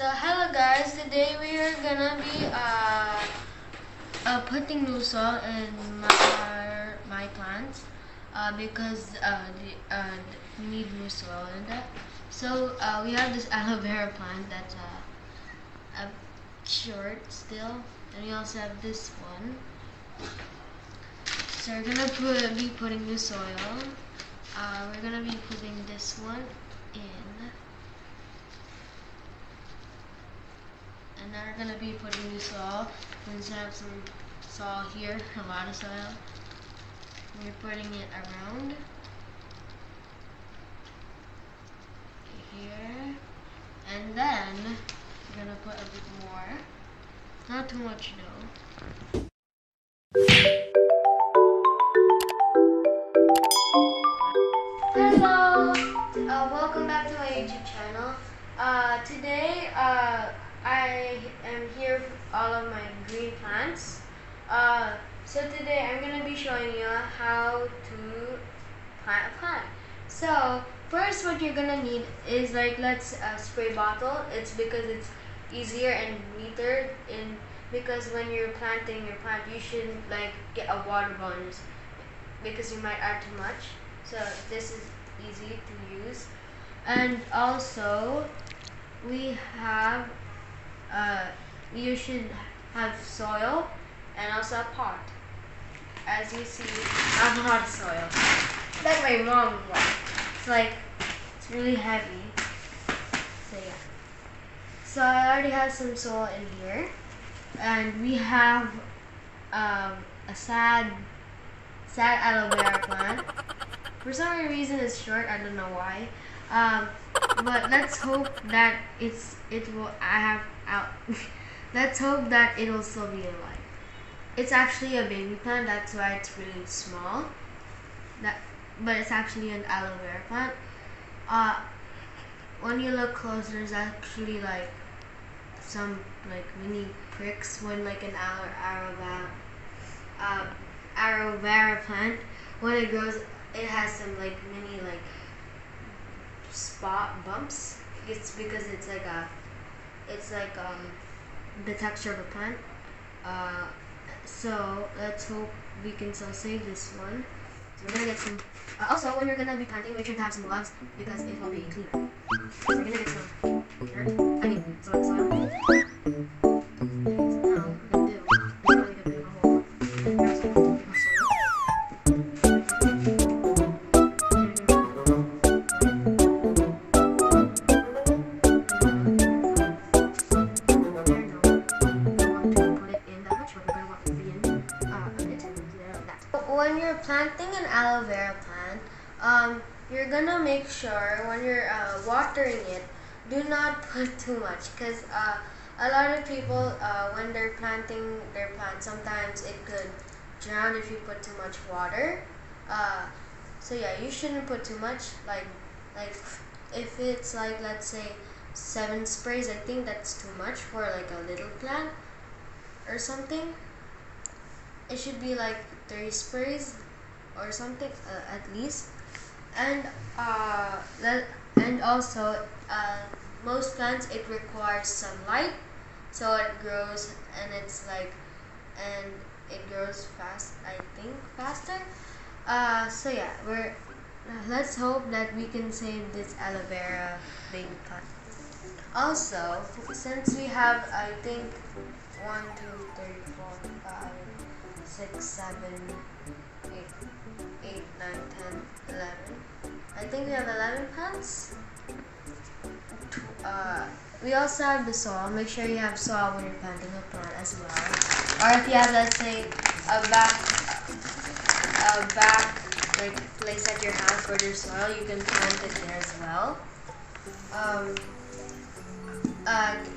So hello guys, today we are gonna be putting new soil in my plants because we need new soil in that. So we have this aloe vera plant that's short still, and we also have this one. So we're gonna be putting new soil. We're gonna be putting this one in. And then we're going to be putting new soil. Since we have some soil here, a lot of soil. We're putting it around here. And then we're going to put a bit more. Not too much though. Hello! Welcome back to my YouTube channel. Today, I am here with all of my green plants. So today I'm going to be showing you how to plant a plant. So first what you're going to need is let's spray bottle. It's because it's easier and neater because when you're planting your plant you shouldn't get a water bonus because you might add too much. So this is easy to use. And also we have you should have soil and also a pot. As you see, I have hot soil. Like my mom one. It's really heavy. So yeah. So I already have some soil in here, and we have a sad aloe vera plant. For some reason it's short. I don't know why. But let's hope that let's hope that it will still be alive. It's actually a baby plant, that's why it's really small. But it's actually an aloe vera plant. When you look close, there's actually some mini pricks when an aloe vera plant, when it grows, it has some mini spot bumps. It's because it's the texture of a plant. So let's hope we can still save this one. So we're gonna get some. Also, when you're gonna be planting, make sure to have some gloves because it will be cleaner. So we're gonna get some dirt. I mean, soil. So now what we're gonna do is we're gonna get a bit of a hole. And we're also gonna put soil. When you're planting an aloe vera plant, you're gonna make sure when you're watering it, do not put too much because a lot of people when they're planting their plant, sometimes it could drown if you put too much water. So yeah, you shouldn't put too much. Like if it's let's say 7 sprays, I think that's too much for a little plant or something. It should be 3 sprays or something at least. And also most plants, it requires sunlight, so it grows and it grows fast. I think faster. So yeah, let's hope that we can save this aloe vera baby plant. Also, since we have I think 1, 2, 3, 4, 5, 6, 7, 8, 9, 10, 11. I think we have 11 plants. We also have the soil. Make sure you have soil when you're planting a plant as well. Or if you have, let's say, a back place at your house for your soil, you can plant it there as well.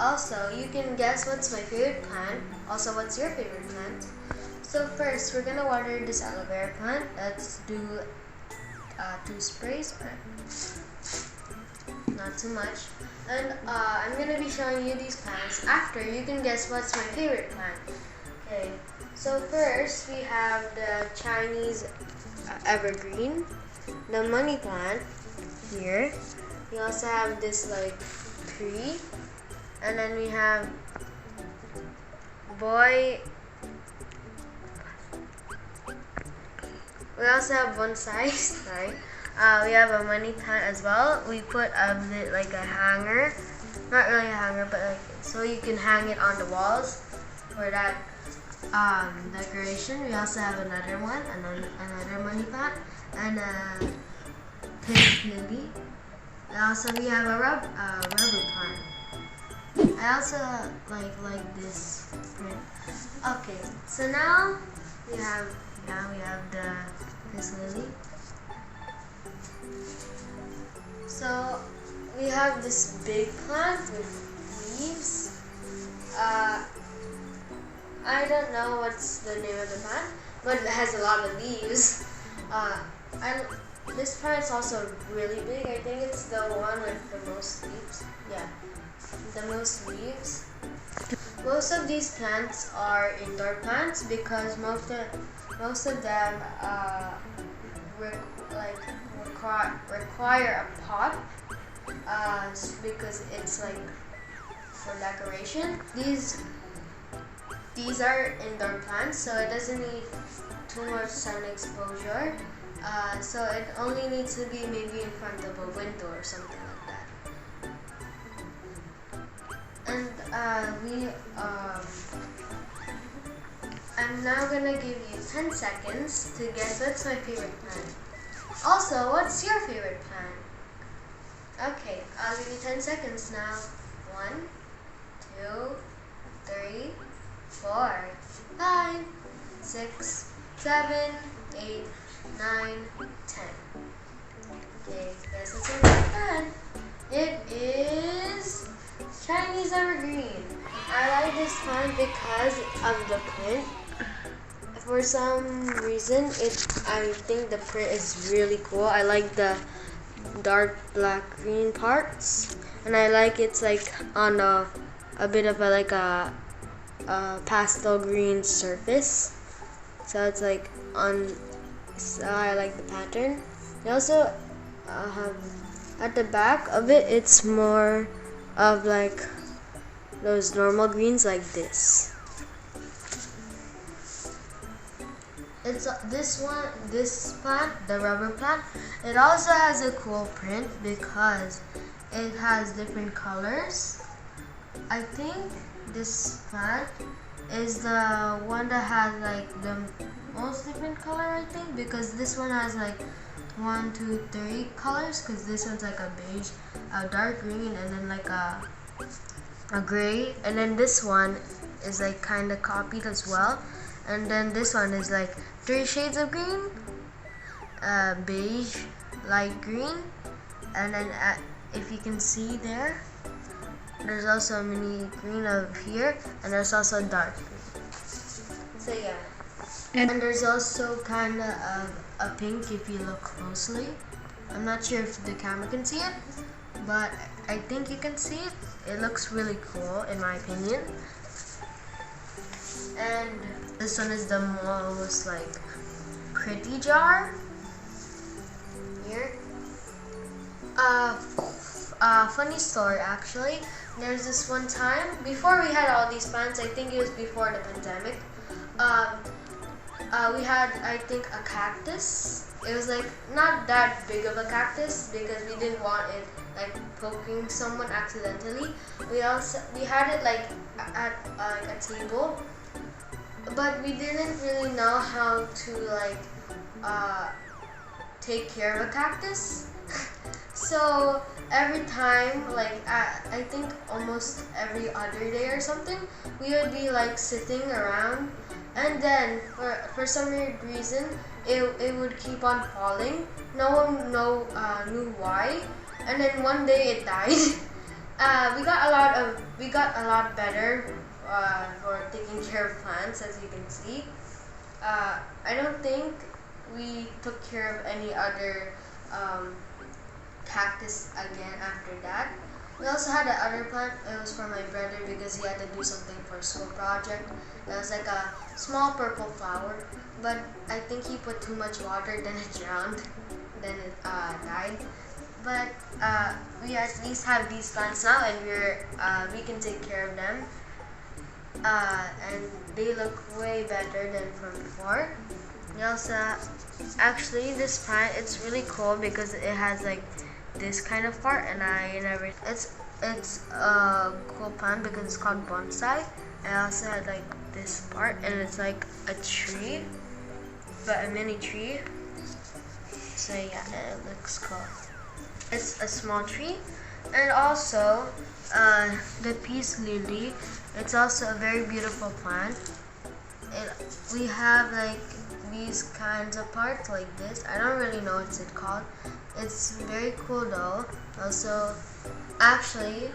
Also, you can guess what's my favorite plant. Also, what's your favorite plant? So first, we're gonna water this aloe vera plant. Let's do 2 sprays, not too much. And I'm gonna be showing you these plants. After, you can guess what's my favorite plant. Okay. So first, we have the Chinese evergreen, the money plant here. We also have this tree. And then we have boy. We also have bonsai. Sorry. We have a money plant as well. We put it like a hanger, not really a hanger, but like so you can hang it on the walls for that decoration. We also have another one, another money plant, and a pink lily. And also we have a rubber plant. I also like this print. Okay, so now we have this lily. So we have this big plant with leaves. I don't know what's the name of the plant, but it has a lot of leaves. This plant is also really big. I think it's the one with the most leaves. Yeah, the most leaves. Most of these plants are indoor plants because most of them require a pot because it's like for decoration. These are indoor plants, so it doesn't need too much sun exposure. So it only needs to be maybe in front of a window or something like that. And I'm now gonna give you 10 seconds to guess what's my favorite plant. Also, what's your favorite plant? Okay, I'll give you 10 seconds now. 1, 2, 3, 4, 5, 6, 7, 8, 9, 10. Okay, guess what's your favorite plant? It is Chinese evergreen. I like this plant because of the print. For some reason, I think the print is really cool. I like the dark black green parts, and I like it's like on a bit of a pastel green surface. So it's like so I like the pattern. I also have at the back of it, it's more of like those normal greens like this. It's this plant, the rubber plant, it also has a cool print because it has different colors. I think this plant is the one that has like the most different color, I think, because this one has like 1, 2, 3 colors, because this one's like a beige, a dark green, and then like a gray, and then this one is like kind of copied as well, and then this one is like 3 shades of green, beige, light green, and then if you can see there's also a mini green up here, and there's also dark green. So yeah, and there's also kind of a pink if you look closely. I'm not sure if the camera can see it, but I think you can see it. It looks really cool in my opinion. And this one is the most like pretty jar here. Funny story actually. There's this one time before we had all these plants. I think it was before the pandemic. We had, I think, a cactus. It was like not that big of a cactus because we didn't want it like poking someone accidentally. We had it like at a table, but we didn't really know how to like take care of a cactus. So every time, like I think almost every other day or something, we would be like sitting around, and then for some weird reason it would keep on falling. No one knew why, and then one day it died. We got a lot better for taking care of plants, as you can see. I don't think we took care of any other cactus again after that. We also had another plant. It was for my brother because he had to do something for a school project. It was like a small purple flower, but I think he put too much water, then it drowned, then it died. but we at least have these plants now, and we can take care of them. And they look way better than from before. We also, actually, this plant, it's really cool because it has like this kind of part, and it's a cool plant because it's called bonsai. I also had like this part, and it's like a tree, but a mini tree. So yeah, it looks cool. It's a small tree, and also the peace lily. It's also a very beautiful plant. We have like these kinds of parts like this. I don't really know what's it called. It's very cool though. Also, actually,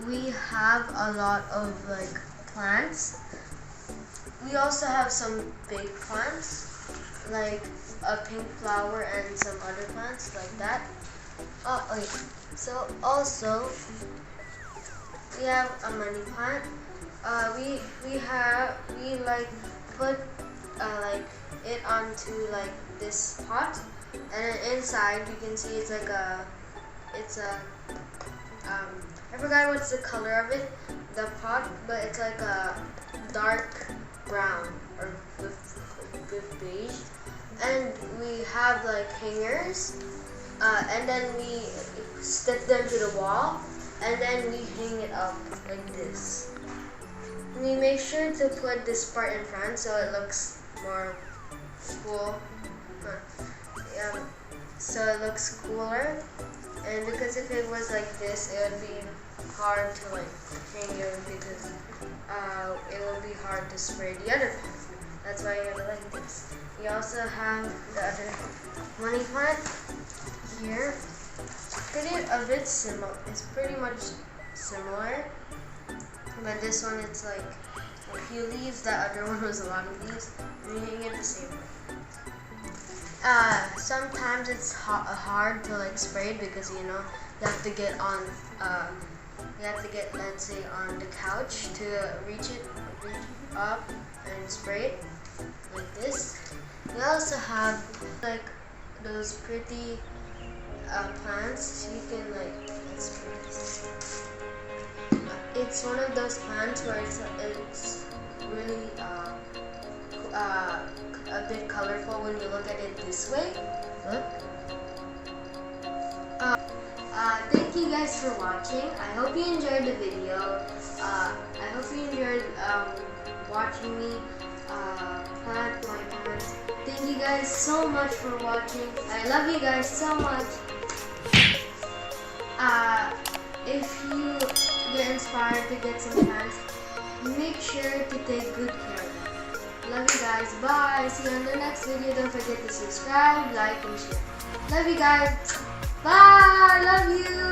we have a lot of like plants. We also have some big plants, like a pink flower and some other plants like that. Oh wait. So also we have a money plant. We like put like it onto like this pot, and then inside you can see it's like I forgot what's the color of it, the pot, but it's like a dark brown or with beige. And we have like hangers, and then we stick them to the wall, and then we hang it up like this. We make sure to put this part in front so it looks more cool. Yeah, so it looks cooler. And because if it was like this, it would be hard to like hang it because it will be hard to spray the other part. That's why you have it like this. We also have the other money plant here. It's pretty much similar, but this one it's like a few leaves. The other one was a lot of leaves. And you hang it the same way. Sometimes it's hard to like spray it because you have to get on. Let's say on the couch to reach up and spray it like this. We also have like those pretty plants. You can like spray this. It's one of those plants where it's really a bit colorful when you look at it this way. Look. Thank you guys for watching. I hope you enjoyed the video. I hope you enjoyed watching me plant my plants. Thank you guys so much for watching. I love you guys so much. If you get inspired to get some plants, make sure to take good care of them. Love you guys. Bye. See you in the next video. Don't forget to subscribe, like, and share. Love you guys. Bye. Love you.